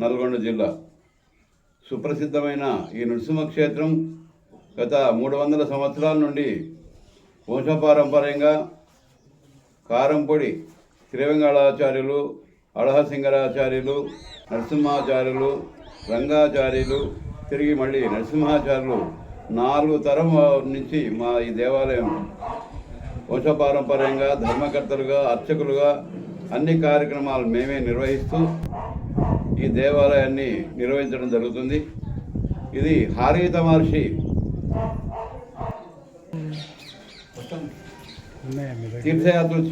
నల్గొండ జిల్లా సుప్రసిద్ధమైన ఈ నృసింహ క్షేత్రం గత 300 సంవత్సరాల నుండి వంశపారంపర్యంగా కారంపొడి శ్రీవెంగళాచార్యులు, అళహసింగరాచార్యులు, నరసింహాచార్యులు, రంగాచార్యులు, తిరిగి మళ్ళీ నరసింహాచార్యులు 4 తరం నుంచి మా ఈ దేవాలయం వంశపారంపర్యంగా ధర్మకర్తలుగా, అర్చకులుగా అన్ని కార్యక్రమాలు మేమే నిర్వహిస్తూ ఈ దేవాలయాన్ని నిర్వహించడం జరుగుతుంది. ఇది హారీత మహర్షి తీర్థయాత్రలు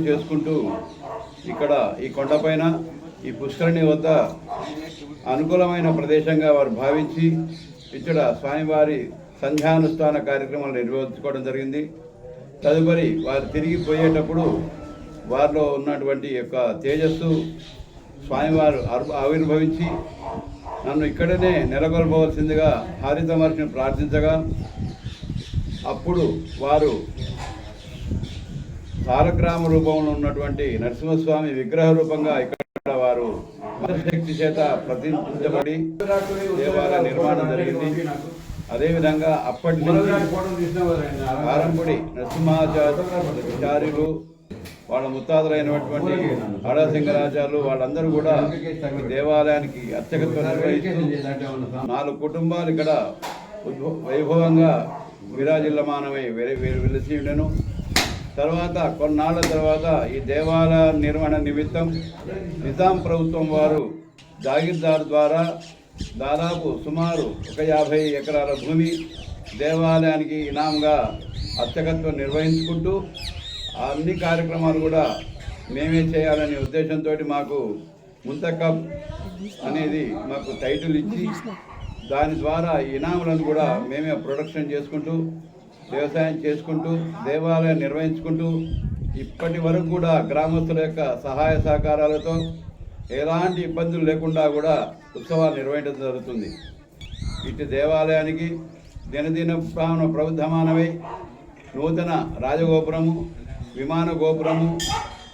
చేసుకుంటూ ఇక్కడ ఈ కొండపైన ఈ పుష్కరిణి వద్ద అనుకూలమైన ప్రదేశంగా వారు భావించి ఇక్కడ స్వామివారి సంధ్యానుష్ఠాన కార్యక్రమాలు నిర్వహించుకోవడం జరిగింది. తదుపరి వారు తిరిగి పోయేటప్పుడు వారిలో ఉన్నటువంటి యొక్క తేజస్సు స్వామివారు ఆవిర్భవించి నన్ను ఇక్కడనే నెలకొల్పవలసిందిగా హారిత మహర్షిని ప్రార్థించగా అప్పుడు వారు సాలగ్రామ రూపంలో ఉన్నటువంటి నరసింహస్వామి విగ్రహ రూపంగా ఇక్కడ వారు శక్తి చేత ప్రతిష్ఠించబడి దేవాలయ నిర్మాణం జరిగింది. అదేవిధంగా అప్పటి నుంచి కారంపొడి నరసింహాచార్యులు వాళ్ళ ముత్తాతలైనటువంటి అళహసింగరాచార్యులు వాళ్ళందరూ కూడా దేవాలయానికి అర్చకత్వం నిర్వహిస్తూ 4 కుటుంబాలు ఇక్కడ వైభవంగా విరాజిల్లమానమై వెలిసి ఉండెను. తర్వాత కొన్నాళ్ల తర్వాత ఈ దేవాలయ నిర్వహణ నిమిత్తం నిజాం ప్రభుత్వం వారు జాగీర్దార్ ద్వారా దాదాపు సుమారు 50 ఎకరాల భూమి దేవాలయానికి ఇనాంగా అర్చకత్వం నిర్వహించుకుంటూ అన్ని కార్యక్రమాలు కూడా మేమే చేయాలనే ఉద్దేశంతో మాకు ముంతకబ్ అనేది మాకు టైటిల్ ఇచ్చి దాని ద్వారా ఇనాములను కూడా మేమే ప్రొడక్షన్ చేసుకుంటూ వ్యవసాయం చేసుకుంటూ దేవాలయం నిర్వహించుకుంటూ ఇప్పటి వరకు కూడా గ్రామస్తుల యొక్క సహాయ సహకారాలతో ఎలాంటి ఇబ్బందులు లేకుండా కూడా ఉత్సవాలు నిర్వహించడం జరుగుతుంది. ఇటు దేవాలయానికి దినదిన ప్రబుద్ధమానమై నూతన రాజగోపురము, విమాన గోపురము,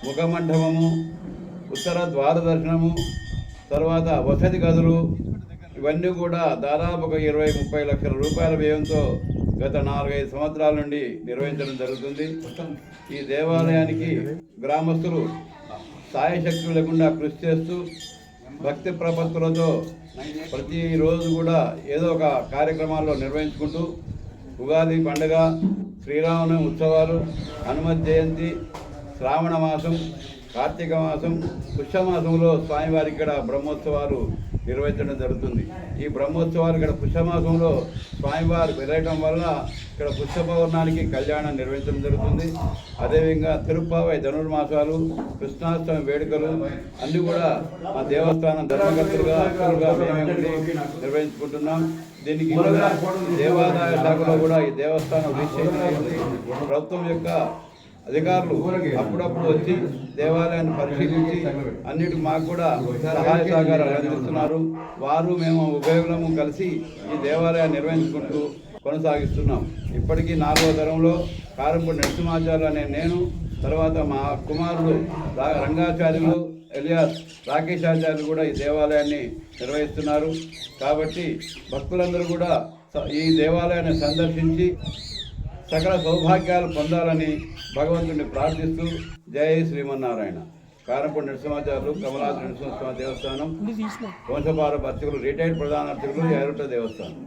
ముఖమండపము, ఉత్తర ద్వార దర్శనము, తర్వాత వసతి గదులు ఇవన్నీ కూడా దాదాపు 20-30 లక్షల రూపాయల వ్యయంతో గత 4-5 సంవత్సరాల నుండి నిర్వహించడం జరుగుతుంది. ఈ దేవాలయానికి గ్రామస్తులు సాయశక్తులు లేకుండా కృషి చేస్తూ భక్తి ప్రపత్తులతో ప్రతిరోజు కూడా ఏదో ఒక కార్యక్రమాల్లో నిర్వహించుకుంటూ ఉగాది పండుగ, శ్రీరామనవమి ఉత్సవాలు, హనుమత్ జయంతి, శ్రావణ మాసం, కార్తీక మాసం, పుష్యమాసంలో స్వామివారి ఇక్కడ బ్రహ్మోత్సవాలు నిర్వహించడం జరుగుతుంది. ఈ బ్రహ్మోత్సవాలు ఇక్కడ పుష్యమాసంలో స్వామివారు వెళ్ళటం వల్ల ఇక్కడ పుష్య పౌర్ణానికి కళ్యాణం నిర్వహించడం జరుగుతుంది. అదేవిధంగా తిరుప్పావై ధనుర్మాసాలు, కృష్ణాష్టమి వేడుకలు అన్నీ కూడా మా దేవస్థానం ధర్మకర్తలుగా మేమే నిర్వహించుకుంటున్నాం. దీనికి దేవాదాయ శాఖలో కూడా ఈ దేవస్థానం ప్రభుత్వం యొక్క అధికారులు అప్పుడప్పుడు వచ్చి దేవాలయాన్ని పరిశీలించి అన్నిటి మాకు కూడా సహాయ సహకారాలు అందిస్తున్నారు. వారు మేము ఉభయములము కలిసి ఈ దేవాలయాన్ని నిర్వహించుకుంటూ కొనసాగిస్తున్నాం. ఇప్పటికీ 4వ తరంలో కారంపొడి నరసింహాచార్యులు అనే నేను, తర్వాత మా కుమారుడు రంగాచార్యులు ఎలియాస్ రాకేశాచార్యులు కూడా ఈ దేవాలయాన్ని నిర్వహిస్తున్నారు. కాబట్టి భక్తులందరూ కూడా ఈ దేవాలయాన్ని సందర్శించి సకల సౌభాగ్యాలు పొందాలని భగవంతుడిని ప్రార్థిస్తూ జై శ్రీమన్నారాయణ. కారంపొడి నరసింహాచార్యులు, కమలాద్రి నరసింహస్వామి దేవస్థానం, వంశపార అర్చకులు, రిటైర్డ్ ప్రధాన అర్చకులు, యారుట దేవస్థానం.